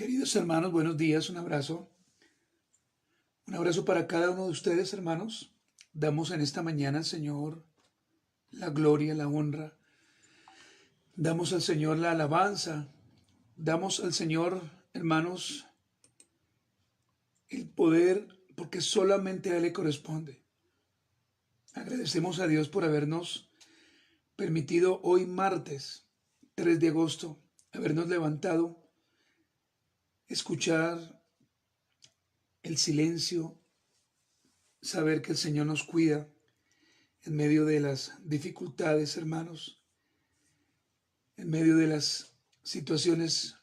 Queridos hermanos, buenos días, un abrazo. Un abrazo para cada uno de ustedes, hermanos. Damos en esta mañana al Señor la gloria, la honra. Damos al Señor la alabanza. Damos al Señor, hermanos, el poder, porque solamente a Él le corresponde. Agradecemos a Dios por habernos permitido hoy martes 3 de agosto, habernos levantado, escuchar el silencio, saber que el Señor nos cuida en medio de las dificultades, hermanos, en medio de las situaciones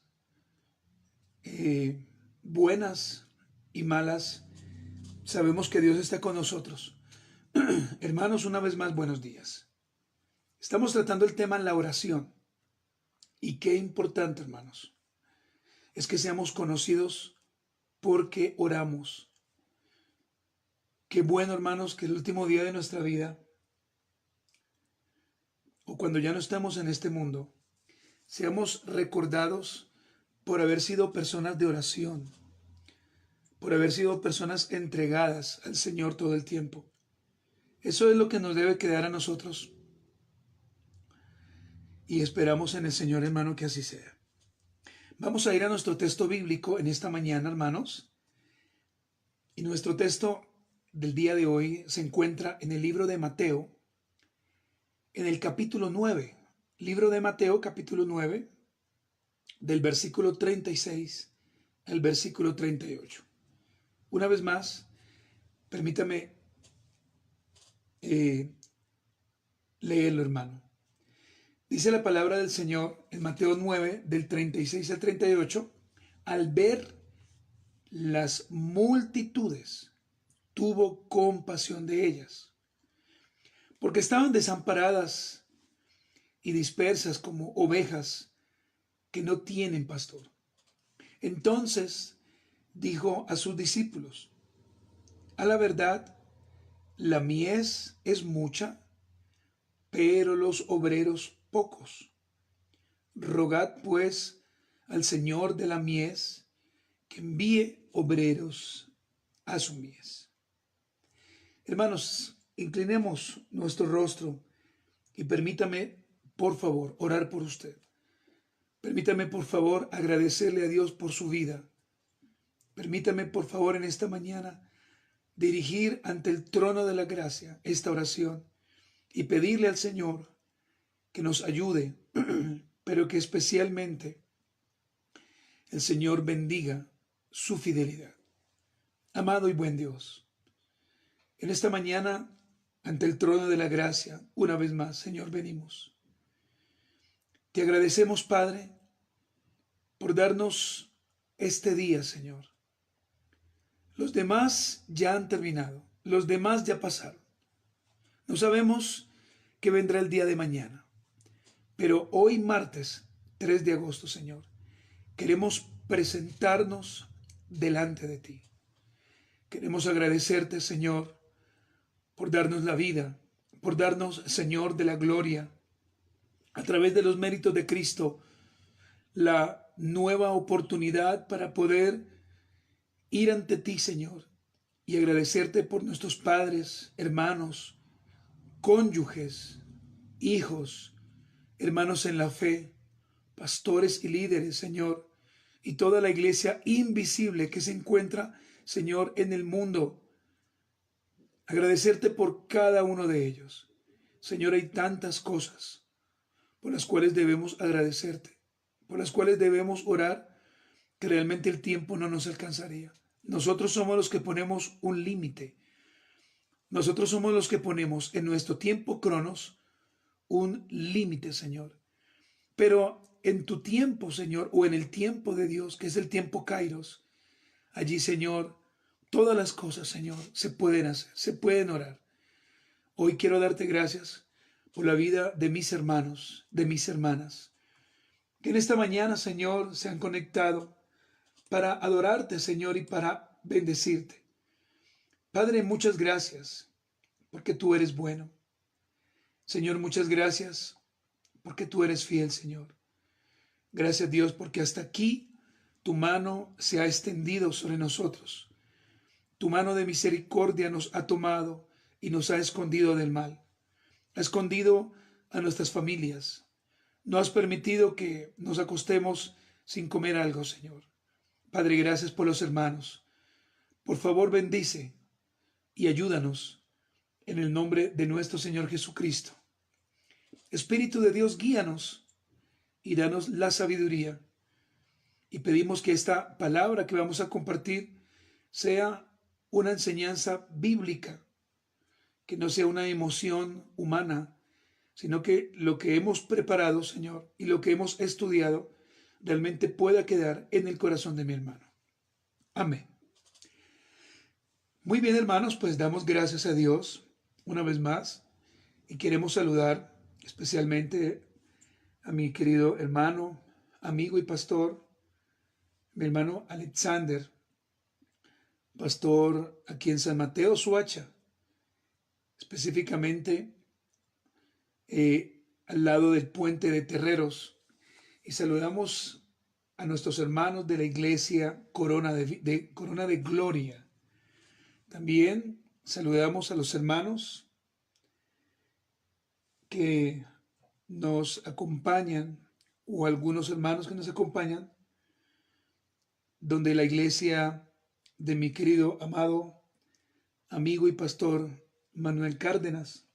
buenas y malas. Sabemos que Dios está con nosotros. Hermanos, una vez más, buenos días. Estamos tratando el tema en la oración. Y qué importante, hermanos, es que seamos conocidos porque oramos. Qué bueno, hermanos, que el último día de nuestra vida, o cuando ya no estamos en este mundo, seamos recordados por haber sido personas de oración, por haber sido personas entregadas al Señor todo el tiempo. Eso es lo que nos debe quedar a nosotros. Y esperamos en el Señor, hermano, que así sea. Vamos a ir a nuestro texto bíblico en esta mañana, hermanos. Y nuestro texto del día de hoy se encuentra en el libro de Mateo, en el capítulo 9. Libro de Mateo, capítulo 9, del versículo 36 al versículo 38. Una vez más, permítame leerlo, hermano. Dice la palabra del Señor en Mateo 9, del 36 al 38, al ver las multitudes, tuvo compasión de ellas, porque estaban desamparadas y dispersas como ovejas que no tienen pastor. Entonces dijo a sus discípulos: a la verdad, la mies es mucha, pero los obreros pocos. Rogad pues al Señor de la mies que envíe obreros a su mies. Hermanos, inclinemos nuestro rostro y permítame, por favor, orar por usted. Permítame, por favor, agradecerle a Dios por su vida. Permítame, por favor, en esta mañana dirigir ante el trono de la gracia esta oración y pedirle al Señor que nos ayude, pero que especialmente el Señor bendiga su fidelidad. Amado y buen Dios, en esta mañana, ante el trono de la gracia, una vez más, Señor, venimos. Te agradecemos, Padre, por darnos este día, Señor. Los demás ya han terminado, los demás ya pasaron. No sabemos qué vendrá el día de mañana, pero hoy martes 3 de agosto, Señor, queremos presentarnos delante de ti. Queremos agradecerte, Señor, por darnos la vida, por darnos, Señor, de la gloria, a través de los méritos de Cristo, la nueva oportunidad para poder ir ante ti, Señor, y agradecerte por nuestros padres, hermanos, cónyuges, hijos, hermanos en la fe, pastores y líderes, Señor, y toda la iglesia invisible que se encuentra, Señor, en el mundo. Agradecerte por cada uno de ellos. Señor, hay tantas cosas por las cuales debemos agradecerte, por las cuales debemos orar, que realmente el tiempo no nos alcanzaría. Nosotros somos los que ponemos un límite. Nosotros somos los que ponemos en nuestro tiempo cronos un límite, Señor. Pero en tu tiempo, Señor, o en el tiempo de Dios, que es el tiempo Kairos, allí, Señor, todas las cosas, Señor, se pueden hacer, se pueden orar. Hoy quiero darte gracias por la vida de mis hermanos, de mis hermanas, que en esta mañana, Señor, se han conectado para adorarte, Señor, y para bendecirte. Padre, muchas gracias, porque tú eres bueno. Señor, muchas gracias, porque tú eres fiel, Señor. Gracias, Dios, porque hasta aquí Tu mano se ha extendido sobre nosotros. Tu mano de misericordia nos ha tomado y nos ha escondido del mal. Ha escondido a nuestras familias. No has permitido que nos acostemos sin comer algo, Señor. Padre, gracias por los hermanos. Por favor, bendice y ayúdanos en el nombre de nuestro Señor Jesucristo. Espíritu de Dios, guíanos y danos la sabiduría. Y pedimos que esta palabra que vamos a compartir sea una enseñanza bíblica, que no sea una emoción humana, sino que lo que hemos preparado, Señor, y lo que hemos estudiado, realmente pueda quedar en el corazón de mi hermano. Amén. Muy bien, hermanos, pues damos gracias a Dios una vez más y queremos saludar especialmente a mi querido hermano, amigo y pastor, mi hermano Alexander, pastor aquí en San Mateo, Soacha, específicamente al lado del puente de Terreros. Y saludamos a nuestros hermanos de la iglesia Corona de Gloria. También saludamos a los hermanos que nos acompañan, o algunos hermanos que nos acompañan, donde la iglesia de mi querido, amado amigo y pastor Manuel Cárdenas.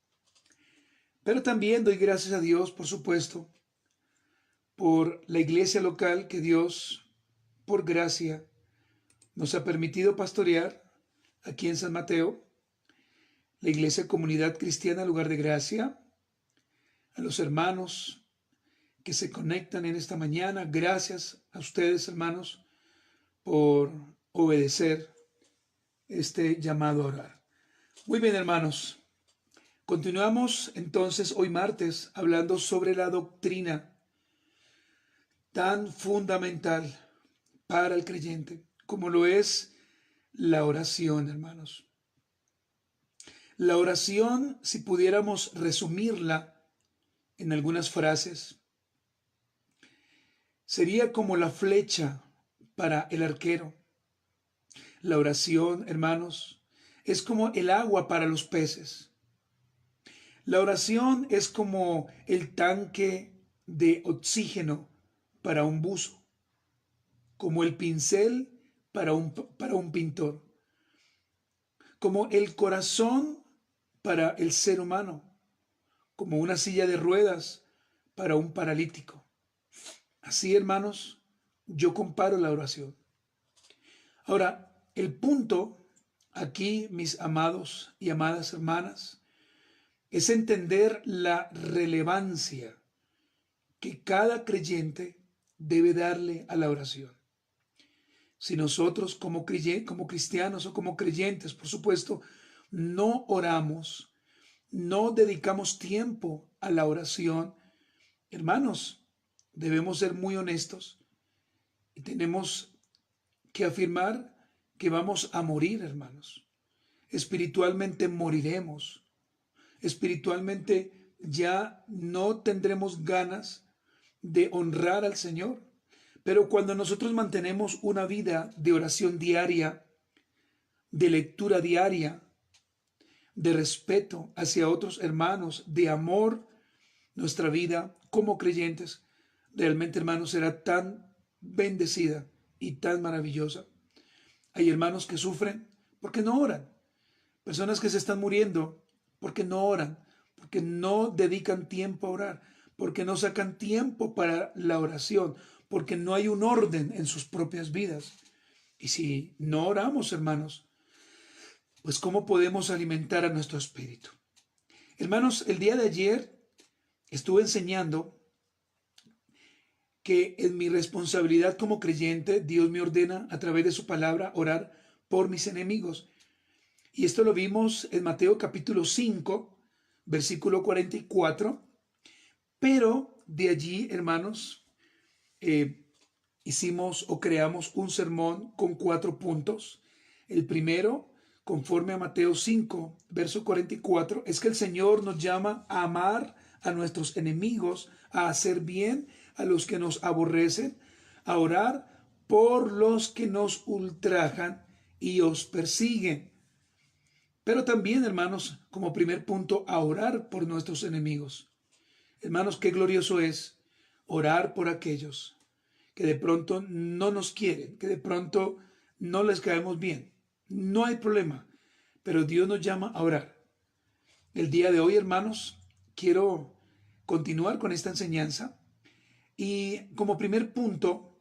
Pero también doy gracias a Dios, por supuesto, por la iglesia local que Dios, por gracia, nos ha permitido pastorear aquí en San Mateo, la iglesia Comunidad Cristiana Lugar de Gracia, a los hermanos que se conectan en esta mañana. Gracias a ustedes, hermanos, por obedecer este llamado a orar. Muy bien, hermanos. Continuamos entonces hoy martes hablando sobre la doctrina tan fundamental para el creyente como lo es la oración, hermanos. La oración, si pudiéramos resumirla en algunas frases, sería como la flecha para el arquero. La oración, hermanos, es como el agua para los peces. La oración es como el tanque de oxígeno para un buzo, como el pincel para un pintor, como el corazón para el ser humano, como una silla de ruedas para un paralítico. Así, hermanos, yo comparo la oración. Ahora, el punto aquí, mis amados y amadas hermanas, es entender la relevancia que cada creyente debe darle a la oración. Si nosotros como cristianos o como creyentes, por supuesto, no oramos, no dedicamos tiempo a la oración, hermanos, debemos ser muy honestos y tenemos que afirmar que vamos a morir, hermanos. Espiritualmente moriremos. Espiritualmente ya no tendremos ganas de honrar al Señor. Pero cuando nosotros mantenemos una vida de oración diaria, de lectura diaria, de respeto hacia otros hermanos, de amor, nuestra vida como creyentes, realmente, hermanos, será tan bendecida y tan maravillosa. Hay hermanos que sufren porque no oran. Personas que se están muriendo porque no oran, porque no dedican tiempo a orar, porque no sacan tiempo para la oración, porque no hay un orden en sus propias vidas. Y si no oramos, hermanos, pues ¿cómo podemos alimentar a nuestro espíritu? Hermanos, el día de ayer estuve enseñando que en mi responsabilidad como creyente, Dios me ordena a través de su palabra orar por mis enemigos. Y esto lo vimos en Mateo capítulo 5, versículo 44. Pero de allí, hermanos, hicimos o creamos un sermón con 4 puntos. El primero, conforme a Mateo 5, verso 44, es que el Señor nos llama a amar a nuestros enemigos, a hacer bien a los que nos aborrecen, a orar por los que nos ultrajan y os persiguen. Pero también, hermanos, como primer punto, a orar por nuestros enemigos. Hermanos, qué glorioso es orar por aquellos que de pronto no nos quieren, que de pronto no les caemos bien. No hay problema, pero Dios nos llama a orar. El día de hoy, hermanos, quiero continuar con esta enseñanza y como primer punto,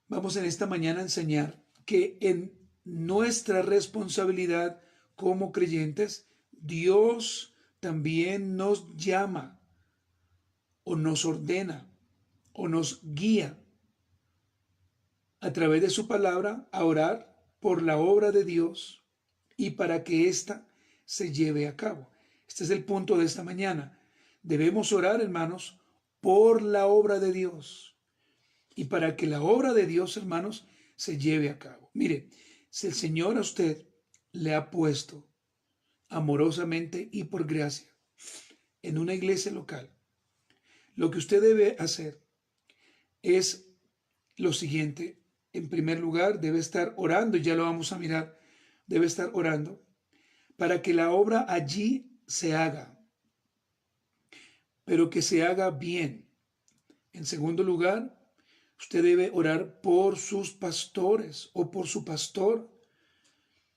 vamos en esta mañana a enseñar que en nuestra responsabilidad como creyentes, Dios también nos llama o nos ordena o nos guía a través de su palabra a orar por la obra de Dios y para que ésta se lleve a cabo. Este es el punto de esta mañana. Debemos orar, hermanos, por la obra de Dios y para que la obra de Dios, hermanos, se lleve a cabo. Mire, si el Señor a usted le ha puesto amorosamente y por gracia en una iglesia local, lo que usted debe hacer es lo siguiente. En primer lugar, debe estar orando, y ya lo vamos a mirar, debe estar orando para que la obra allí se haga, pero que se haga bien. En segundo lugar, usted debe orar por sus pastores o por su pastor.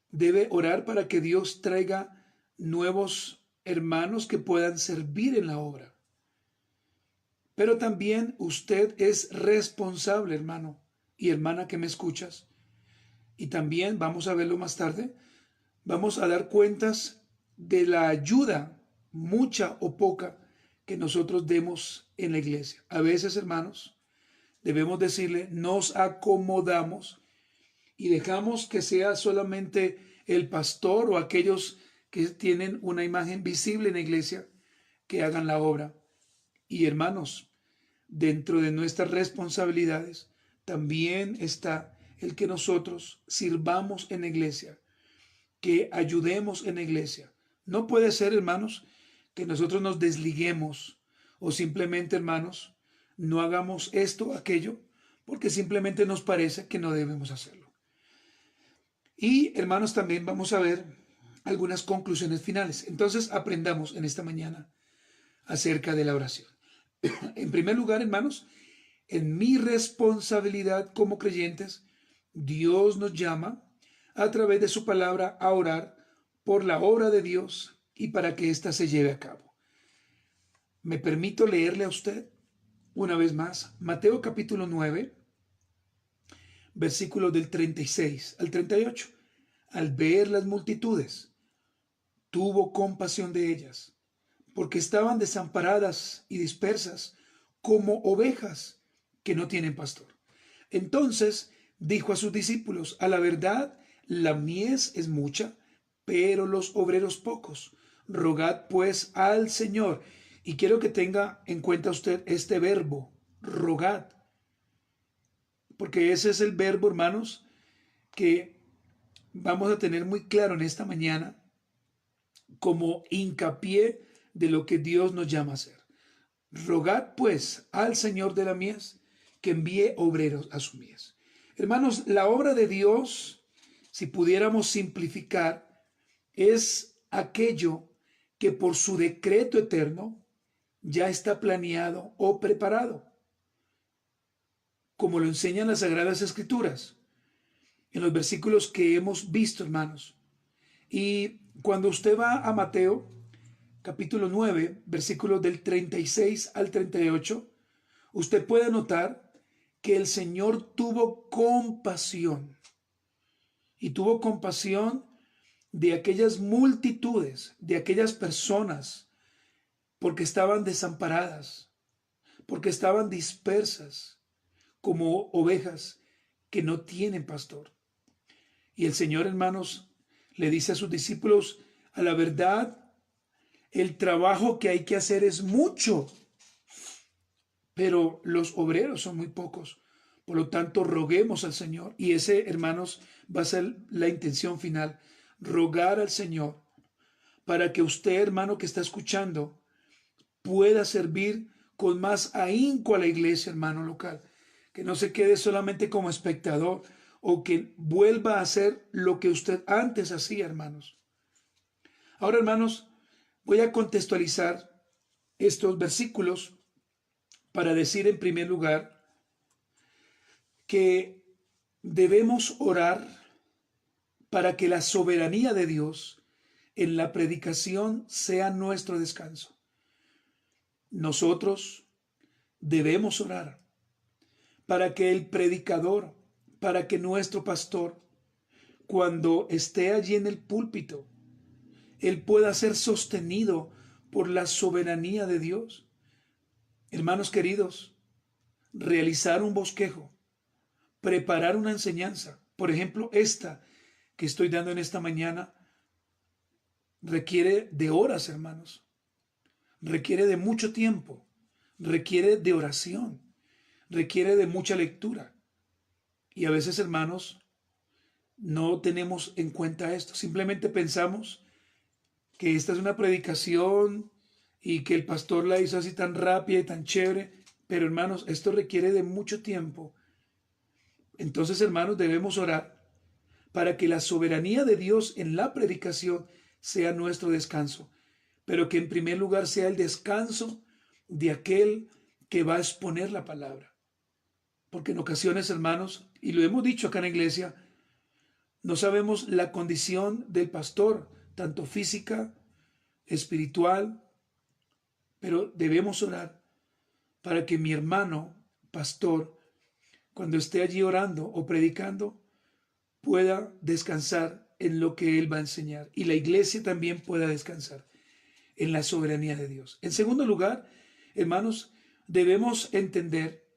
Debe orar para que Dios traiga nuevos hermanos que puedan servir en la obra. Pero también usted es responsable, hermano y hermana que me escuchas. Y también, vamos a verlo más tarde, vamos a dar cuentas de la ayuda, mucha o poca, que nosotros demos en la iglesia. A veces, hermanos, debemos decirle, nos acomodamos y dejamos que sea solamente el pastor o aquellos que tienen una imagen visible en la iglesia que hagan la obra. Y hermanos, dentro de nuestras responsabilidades también está el que nosotros sirvamos en la iglesia, que ayudemos en la iglesia. No puede ser, hermanos, que nosotros nos desliguemos o simplemente, hermanos, no hagamos esto o aquello porque simplemente nos parece que no debemos hacerlo. Y, hermanos, también vamos a ver algunas conclusiones finales. Entonces, aprendamos en esta mañana acerca de la oración. En primer lugar, hermanos, en mi responsabilidad como creyentes, Dios nos llama a través de su palabra a orar por la obra de Dios y para que ésta se lleve a cabo. Me permito leerle a usted una vez más Mateo capítulo 9, versículos del 36 al 38. Al ver las multitudes, tuvo compasión de ellas, porque estaban desamparadas y dispersas como ovejas que no tienen pastor. Entonces dijo a sus discípulos, a la verdad, la mies es mucha, pero los obreros pocos. Rogad pues al Señor. Y quiero que tenga en cuenta usted este verbo, rogad, porque ese es el verbo, hermanos, que vamos a tener muy claro en esta mañana como hincapié de lo que Dios nos llama a hacer. Rogad pues al Señor de la mies que envíe obreros a su mies. Hermanos, la obra de Dios, si pudiéramos simplificar, es aquello que por su decreto eterno ya está planeado o preparado, como lo enseñan las Sagradas Escrituras, en los versículos que hemos visto, hermanos. Y cuando usted va a Mateo, capítulo 9, versículos del 36 al 38, usted puede notar que el Señor tuvo compasión. Y tuvo compasión de aquellas multitudes, de aquellas personas, porque estaban desamparadas, porque estaban dispersas como ovejas que no tienen pastor. Y el Señor, hermanos, le dice a sus discípulos, a la verdad, el trabajo que hay que hacer es mucho, pero los obreros son muy pocos. Por lo tanto, roguemos al Señor. Y ese, hermanos, va a ser la intención final. Rogar al Señor para que usted, hermano, que está escuchando, pueda servir con más ahínco a la iglesia, hermano local. que no se quede solamente como espectador o que vuelva a hacer lo que usted antes hacía, hermanos. Ahora, hermanos, voy a contextualizar estos versículos para decir en primer lugar que debemos orar para que la soberanía de Dios en la predicación sea nuestro descanso. Nosotros debemos orar para que el predicador, para que nuestro pastor, cuando esté allí en el púlpito, él pueda ser sostenido por la soberanía de Dios. Hermanos queridos, realizar un bosquejo, preparar una enseñanza, por ejemplo, esta que estoy dando en esta mañana, requiere de horas, hermanos, requiere de mucho tiempo, requiere de oración, requiere de mucha lectura. Y a veces, hermanos, no tenemos en cuenta esto. Simplemente pensamos que esta es una predicación y que el pastor la hizo así tan rápida y tan chévere. Pero, hermanos, esto requiere de mucho tiempo. Entonces, hermanos, debemos orar para que la soberanía de Dios en la predicación sea nuestro descanso, pero que en primer lugar sea el descanso de aquel que va a exponer la palabra. Porque en ocasiones, hermanos, y lo hemos dicho acá en la iglesia, no sabemos la condición del pastor, tanto física, espiritual, pero debemos orar para que mi hermano pastor, cuando esté allí orando o predicando, pueda descansar en lo que él va a enseñar y la iglesia también pueda descansar en la soberanía de Dios. En segundo lugar, hermanos, debemos entender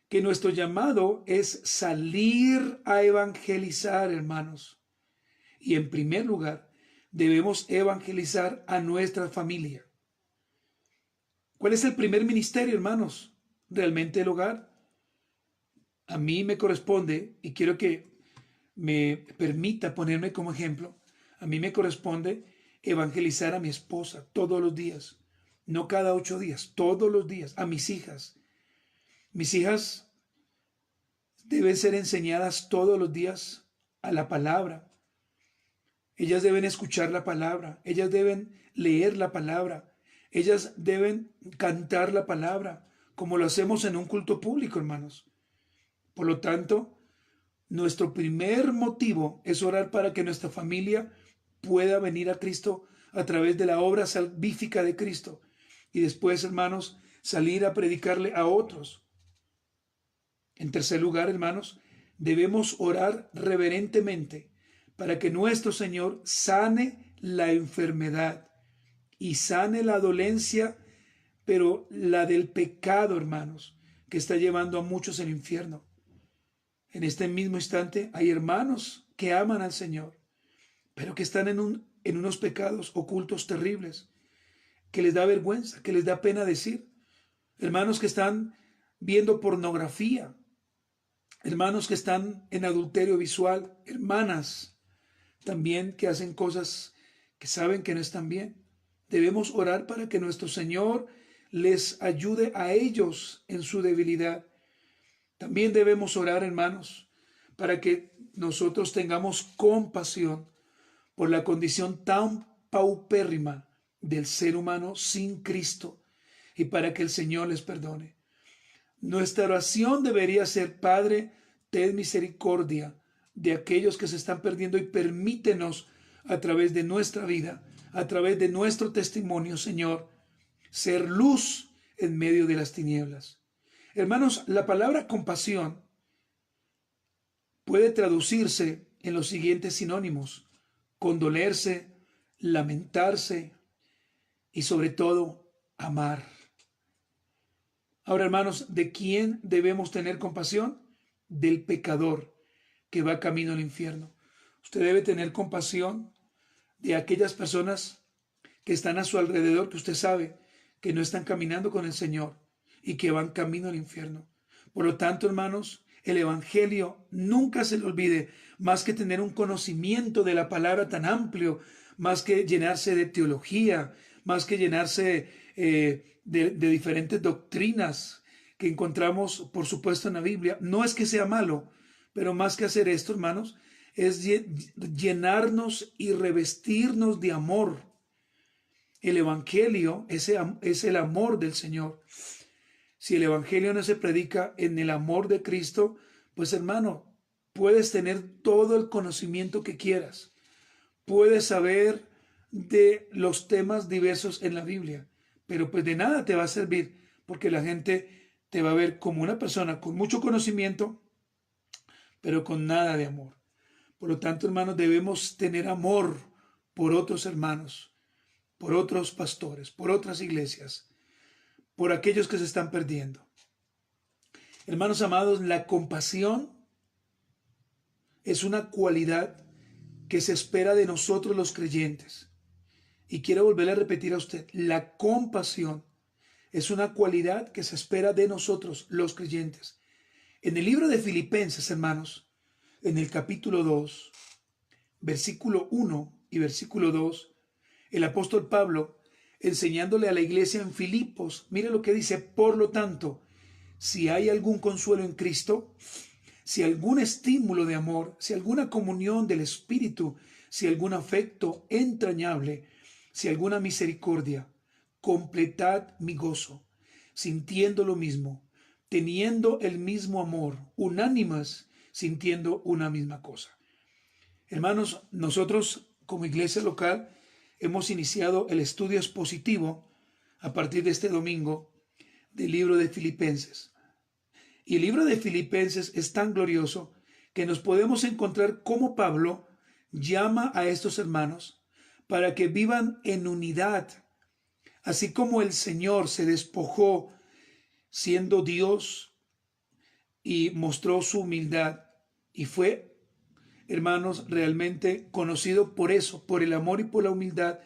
que nuestro llamado es salir a evangelizar, hermanos. Y en primer lugar, debemos evangelizar a nuestra familia. ¿Cuál es el primer ministerio, hermanos? Realmente el hogar. A mí me corresponde, y quiero que me permita ponerme como ejemplo, a mí me corresponde evangelizar a mi esposa todos los días, no cada 8 días, todos los días, a mis hijas. Mis hijas deben ser enseñadas todos los días a la palabra. Ellas deben escuchar la palabra, ellas deben leer la palabra, ellas deben cantar la palabra, como lo hacemos en un culto público, hermanos. Por lo tanto, nuestro primer motivo es orar para que nuestra familia pueda venir a Cristo a través de la obra salvífica de Cristo. Y después, hermanos, salir a predicarle a otros. En tercer lugar, hermanos, debemos orar reverentemente para que nuestro Señor sane la enfermedad y sane la dolencia, pero la del pecado, hermanos, que está llevando a muchos al infierno. En este mismo instante hay hermanos que aman al Señor, pero que están en unos pecados ocultos terribles, que les da vergüenza, que les da pena decir. Hermanos que están viendo pornografía, hermanos que están en adulterio visual, hermanas también que hacen cosas que saben que no están bien. Debemos orar para que nuestro Señor les ayude a ellos en su debilidad. También debemos orar, hermanos, para que nosotros tengamos compasión por la condición tan paupérrima del ser humano sin Cristo y para que el Señor les perdone. Nuestra oración debería ser: Padre, ten misericordia de aquellos que se están perdiendo y permítenos a través de nuestra vida, a través de nuestro testimonio, Señor, ser luz en medio de las tinieblas. Hermanos, la palabra compasión puede traducirse en los siguientes sinónimos: condolerse, lamentarse y sobre todo amar. Ahora, hermanos, ¿de quién debemos tener compasión? Del pecador que va camino al infierno. Usted debe tener compasión de aquellas personas que están a su alrededor, que usted sabe que no están caminando con el Señor y que van camino al infierno. Por lo tanto, hermanos, el evangelio nunca se le olvide, más que tener un conocimiento de la palabra tan amplio, más que llenarse de teología, más que llenarse de diferentes doctrinas que encontramos, por supuesto, en la Biblia. No es que sea malo, pero más que hacer esto, hermanos, es llenarnos y revestirnos de amor. El Evangelio es el amor del Señor. Si el Evangelio no se predica en el amor de Cristo, pues hermano, puedes tener todo el conocimiento que quieras. Puedes saber de los temas diversos en la Biblia, pero pues de nada te va a servir, porque la gente te va a ver como una persona con mucho conocimiento, pero con nada de amor. Por lo tanto, hermanos, debemos tener amor por otros hermanos, por otros pastores, por otras iglesias, por aquellos que se están perdiendo. Hermanos amados, la compasión es una cualidad que se espera de nosotros los creyentes. Y quiero volver a repetir a usted, la compasión es una cualidad que se espera de nosotros los creyentes. En el libro de Filipenses, hermanos, en el capítulo 2, versículo 1 y versículo 2, el apóstol Pablo, enseñándole a la iglesia en Filipos, mire lo que dice: por lo tanto, si hay algún consuelo en Cristo, si algún estímulo de amor, si alguna comunión del Espíritu, si algún afecto entrañable, si alguna misericordia, completad mi gozo, sintiendo lo mismo, teniendo el mismo amor, unánimes, sintiendo una misma cosa. Hermanos, nosotros como iglesia local hemos iniciado el estudio expositivo a partir de este domingo del libro de Filipenses. Y el libro de Filipenses es tan glorioso que nos podemos encontrar cómo Pablo llama a estos hermanos para que vivan en unidad, así como el Señor se despojó siendo Dios y mostró su humildad y fue, hermanos, realmente conocido por eso, por el amor y por la humildad.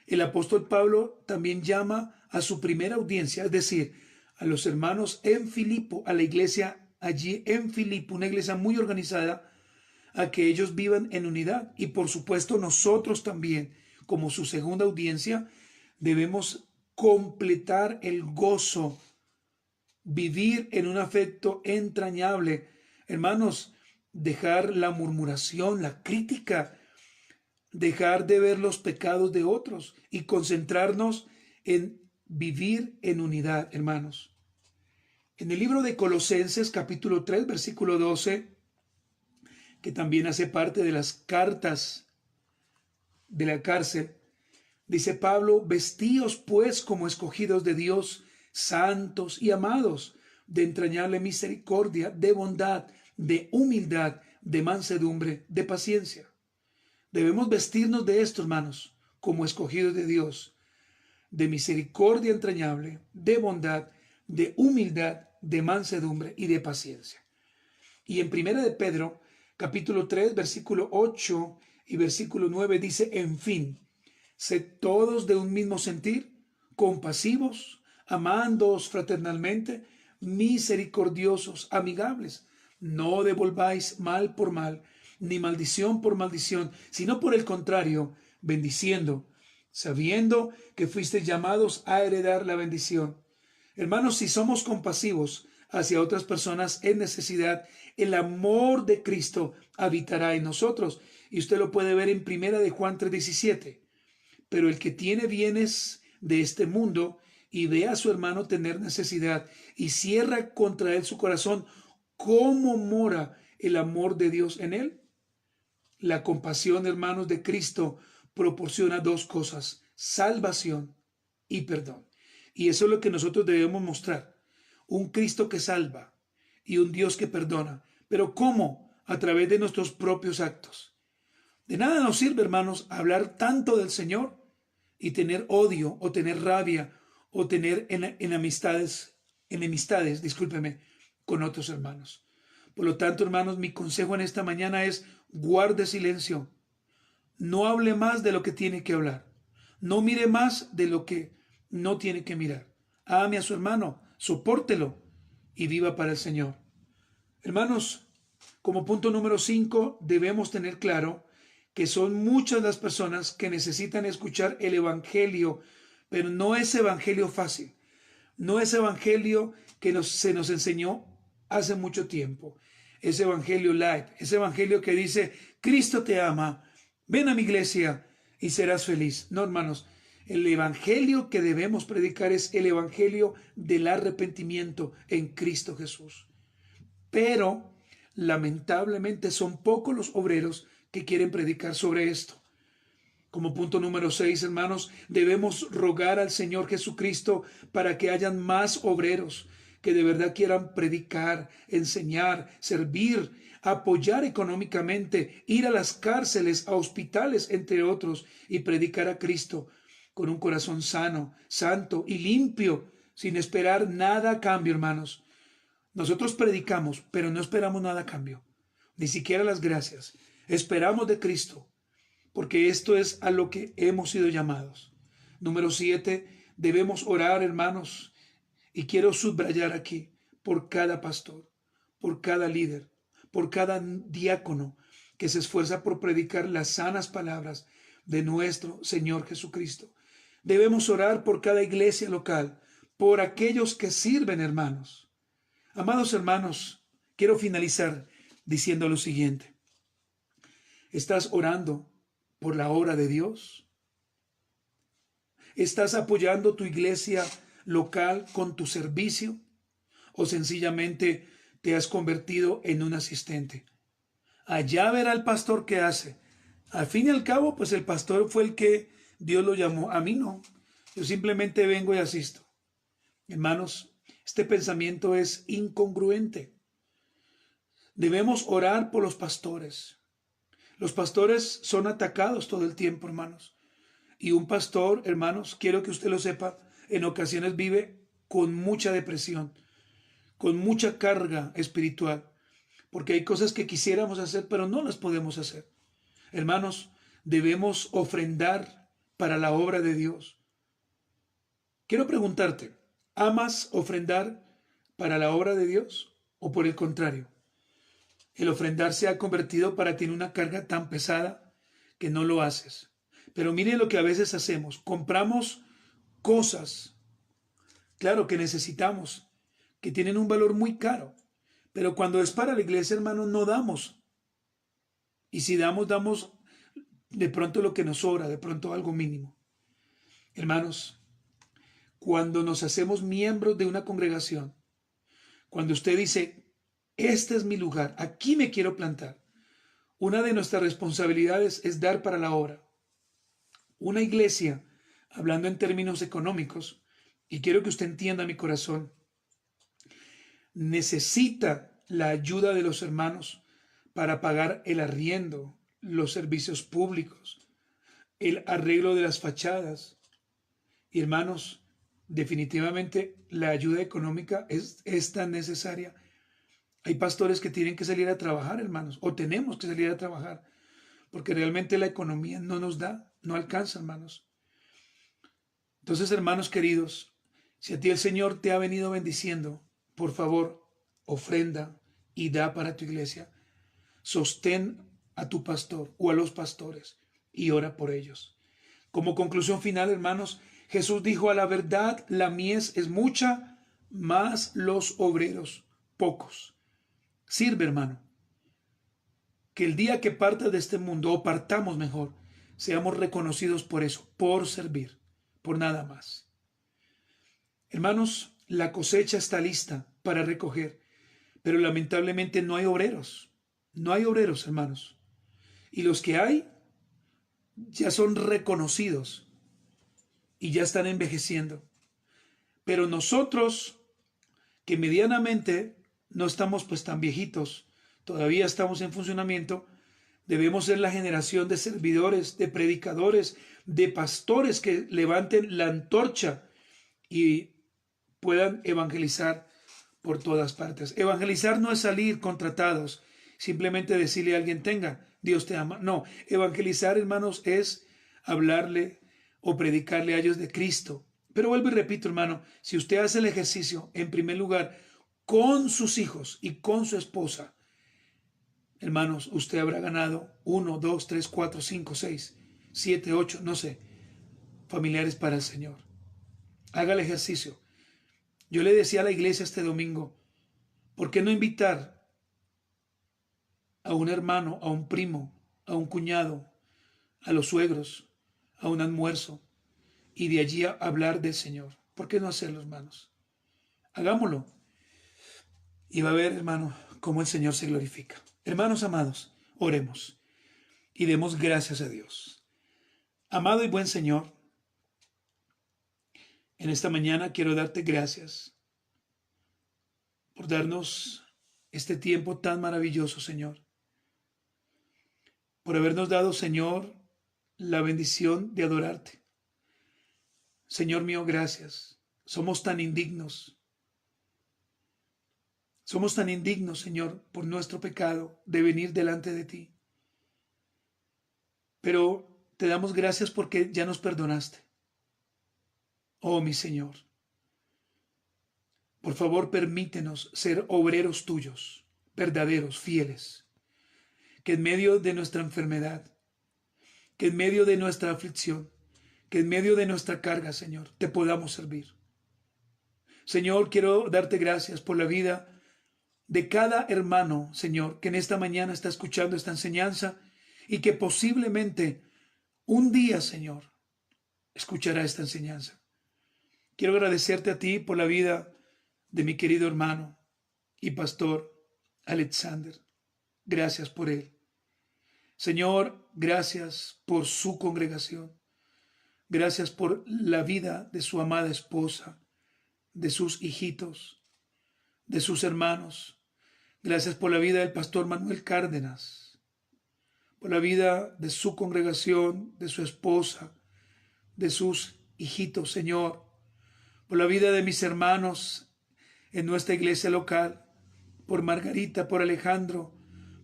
El apóstol Pablo también llama a su primera audiencia, es decir, a los hermanos en Filipo, a la iglesia allí en Filipo, una iglesia muy organizada, a que ellos vivan en unidad. Y por supuesto nosotros también, como su segunda audiencia, debemos completar el gozo, vivir en un afecto entrañable. Hermanos, dejar la murmuración, la crítica, dejar de ver los pecados de otros y concentrarnos en vivir en unidad, hermanos. En el libro de Colosenses, capítulo 3, versículo 12, que también hace parte de las cartas de la cárcel, dice Pablo: vestíos pues como escogidos de Dios, santos y amados, de entrañable misericordia, de bondad, de humildad, de mansedumbre, de paciencia. Debemos vestirnos de esto, hermanos, como escogidos de Dios, de misericordia entrañable, de bondad, de humildad, de mansedumbre y de paciencia. Y en primera de Pedro, capítulo 3, versículo 8 y versículo 9 dice: en fin, sed todos de un mismo sentir, compasivos, amándoos fraternalmente, misericordiosos, amigables. No devolváis mal por mal, ni maldición por maldición, sino por el contrario, bendiciendo, sabiendo que fuisteis llamados a heredar la bendición. Hermanos, si somos compasivos hacia otras personas en necesidad, el amor de Cristo habitará en nosotros. Y usted lo puede ver en primera de Juan 3:17. Pero el que tiene bienes de este mundo y ve a su hermano tener necesidad y cierra contra él su corazón, ¿cómo mora el amor de Dios en él? La compasión, hermanos, de Cristo proporciona dos cosas: salvación y perdón. Y eso es lo que nosotros debemos mostrar: un Cristo que salva y un Dios que perdona. ¿Pero cómo? A través de nuestros propios actos. De nada nos sirve, hermanos, hablar tanto del Señor y tener odio o tener rabia o tener enemistades, con otros hermanos. Por lo tanto, hermanos, mi consejo en esta mañana es: guarde silencio. No hable más de lo que tiene que hablar. No mire más de lo que no tiene que mirar. Ame a su hermano, sopórtelo y viva para el Señor. Hermanos, como punto número 5, debemos tener claro que son muchas las personas que necesitan escuchar el Evangelio, pero no es evangelio fácil. No es evangelio que se nos enseñó hace mucho tiempo. Es evangelio light, es evangelio que dice, Cristo te ama, ven a mi iglesia y serás feliz. No, hermanos, el evangelio que debemos predicar es el evangelio del arrepentimiento en Cristo Jesús. Pero, lamentablemente, son pocos los obreros que quieren predicar sobre esto. Como punto número 6, hermanos, debemos rogar al Señor Jesucristo para que hayan más obreros que de verdad quieran predicar, enseñar, servir, apoyar económicamente, ir a las cárceles, a hospitales, entre otros, y predicar a Cristo con un corazón sano, santo y limpio, sin esperar nada a cambio, hermanos. Nosotros predicamos, pero no esperamos nada a cambio, ni siquiera las gracias. Esperamos de Cristo, porque esto es a lo que hemos sido llamados. Número 7, debemos orar, hermanos, y quiero subrayar aquí, por cada pastor, por cada líder, por cada diácono que se esfuerza por predicar las sanas palabras de nuestro Señor Jesucristo. Debemos orar por cada iglesia local, por aquellos que sirven, hermanos. Amados hermanos, quiero finalizar diciendo lo siguiente. ¿Estás orando por la obra de Dios? ¿Estás apoyando tu iglesia local con tu servicio? ¿O sencillamente te has convertido en un asistente? Allá verá el pastor qué hace. Al fin y al cabo, pues el pastor fue el que Dios lo llamó. A mí no. Yo simplemente vengo y asisto. Hermanos, este pensamiento es incongruente. Debemos orar por los pastores. Los pastores son atacados todo el tiempo, hermanos. Y un pastor, hermanos, quiero que usted lo sepa, en ocasiones vive con mucha depresión, con mucha carga espiritual, porque hay cosas que quisiéramos hacer, pero no las podemos hacer. Hermanos, debemos ofrendar para la obra de Dios. Quiero preguntarte, ¿amas ofrendar para la obra de Dios o por el contrario? El ofrendar se ha convertido para ti en una carga tan pesada que no lo haces. Pero mire lo que a veces hacemos. Compramos cosas, claro que necesitamos, que tienen un valor muy caro. Pero cuando es para la iglesia, hermano, no damos. Y si damos, damos de pronto lo que nos sobra, de pronto algo mínimo. Hermanos, cuando nos hacemos miembros de una congregación, cuando usted dice, este es mi lugar, aquí me quiero plantar, una de nuestras responsabilidades es dar para la obra. Una iglesia, hablando en términos económicos, y quiero que usted entienda mi corazón, necesita la ayuda de los hermanos para pagar el arriendo, los servicios públicos, el arreglo de las fachadas. Y hermanos, definitivamente la ayuda económica es tan necesaria. Hay pastores que tienen que salir a trabajar, hermanos, o tenemos que salir a trabajar, porque realmente la economía no nos da, no alcanza, hermanos. Entonces, hermanos queridos, si a ti el Señor te ha venido bendiciendo, por favor, ofrenda y da para tu iglesia. Sostén a tu pastor o a los pastores y ora por ellos. Como conclusión final, hermanos, Jesús dijo, a la verdad, la mies es mucha, mas los obreros pocos. Sirve, hermano. Que el día que partas de este mundo, o partamos mejor, seamos reconocidos por eso, por servir, por nada más. Hermanos, la cosecha está lista para recoger, pero lamentablemente no hay obreros. No hay obreros, hermanos. Y los que hay ya son reconocidos y ya están envejeciendo. Pero nosotros, que medianamente no estamos pues tan viejitos, todavía estamos en funcionamiento, debemos ser la generación de servidores, de predicadores, de pastores que levanten la antorcha y puedan evangelizar por todas partes. Evangelizar no es salir contratados, simplemente decirle a alguien, tenga, Dios te ama. No, evangelizar, hermanos, es hablarle o predicarle a ellos de Cristo. Pero vuelvo y repito, hermano, si usted hace el ejercicio, en primer lugar, con sus hijos y con su esposa, hermanos, usted habrá ganado 1, 2, 3, 4, 5, 6, 7, 8, no sé, familiares para el Señor. Haga el ejercicio. Yo le decía a la iglesia este domingo, ¿por qué no invitar a un hermano, a un primo, a un cuñado, a los suegros, a un almuerzo y de allí a hablar del Señor? ¿Por qué no hacerlo, hermanos? Hagámoslo. Y va a ver, hermano, cómo el Señor se glorifica. Hermanos amados, oremos y demos gracias a Dios. Amado y buen Señor, en esta mañana quiero darte gracias por darnos este tiempo tan maravilloso, Señor. Por habernos dado, Señor, la bendición de adorarte. Señor mío, gracias. Somos tan indignos. Somos tan indignos, Señor, por nuestro pecado de venir delante de ti. Pero te damos gracias porque ya nos perdonaste. Oh, mi Señor, por favor permítenos ser obreros tuyos, verdaderos, fieles, que en medio de nuestra enfermedad, que en medio de nuestra aflicción, que en medio de nuestra carga, Señor, te podamos servir. Señor, quiero darte gracias por la vida de cada hermano, Señor, que en esta mañana está escuchando esta enseñanza y que posiblemente un día, Señor, escuchará esta enseñanza. Quiero agradecerte a ti por la vida de mi querido hermano y pastor Alexander. Gracias por él. Señor, gracias por su congregación. Gracias por la vida de su amada esposa, de sus hijitos, de sus hermanos. Gracias por la vida del pastor Manuel Cárdenas, por la vida de su congregación, de su esposa, de sus hijitos, Señor, por la vida de mis hermanos en nuestra iglesia local, por Margarita, por Alejandro,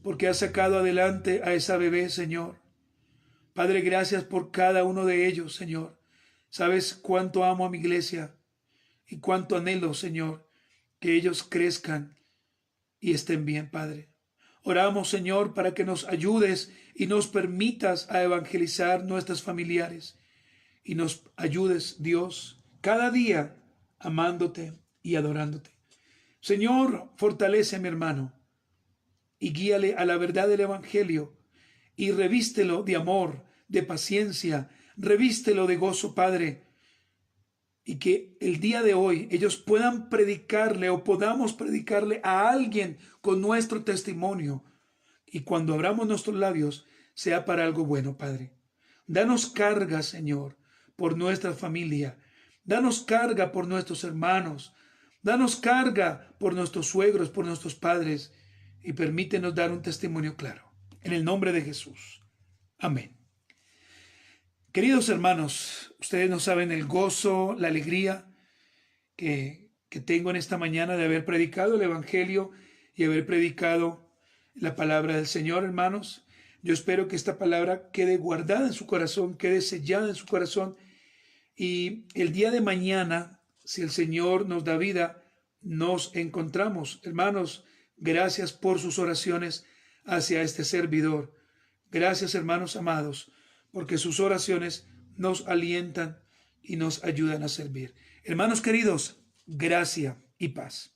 porque has sacado adelante a esa bebé, Señor. Padre, gracias por cada uno de ellos, Señor. Sabes cuánto amo a mi iglesia y cuánto anhelo, Señor, que ellos crezcan y estén bien, Padre. Oramos, Señor, para que nos ayudes y nos permitas a evangelizar nuestras familiares y nos ayudes, Dios, cada día amándote y adorándote. Señor, fortalece a mi hermano y guíale a la verdad del Evangelio y revístelo de amor, de paciencia, revístelo de gozo, Padre, y que el día de hoy ellos puedan predicarle o podamos predicarle a alguien con nuestro testimonio y cuando abramos nuestros labios sea para algo bueno, Padre. Danos carga, Señor, por nuestra familia. Danos carga por nuestros hermanos. Danos carga por nuestros suegros, por nuestros padres y permítenos dar un testimonio claro. En el nombre de Jesús. Amén. Queridos hermanos, ustedes no saben el gozo, la alegría que tengo en esta mañana de haber predicado el Evangelio y haber predicado la palabra del Señor, hermanos. Yo espero que esta palabra quede guardada en su corazón, quede sellada en su corazón y el día de mañana, si el Señor nos da vida, nos encontramos. Hermanos, gracias por sus oraciones hacia este servidor. Gracias, hermanos amados, porque sus oraciones nos alientan y nos ayudan a servir. Hermanos queridos, gracia y paz.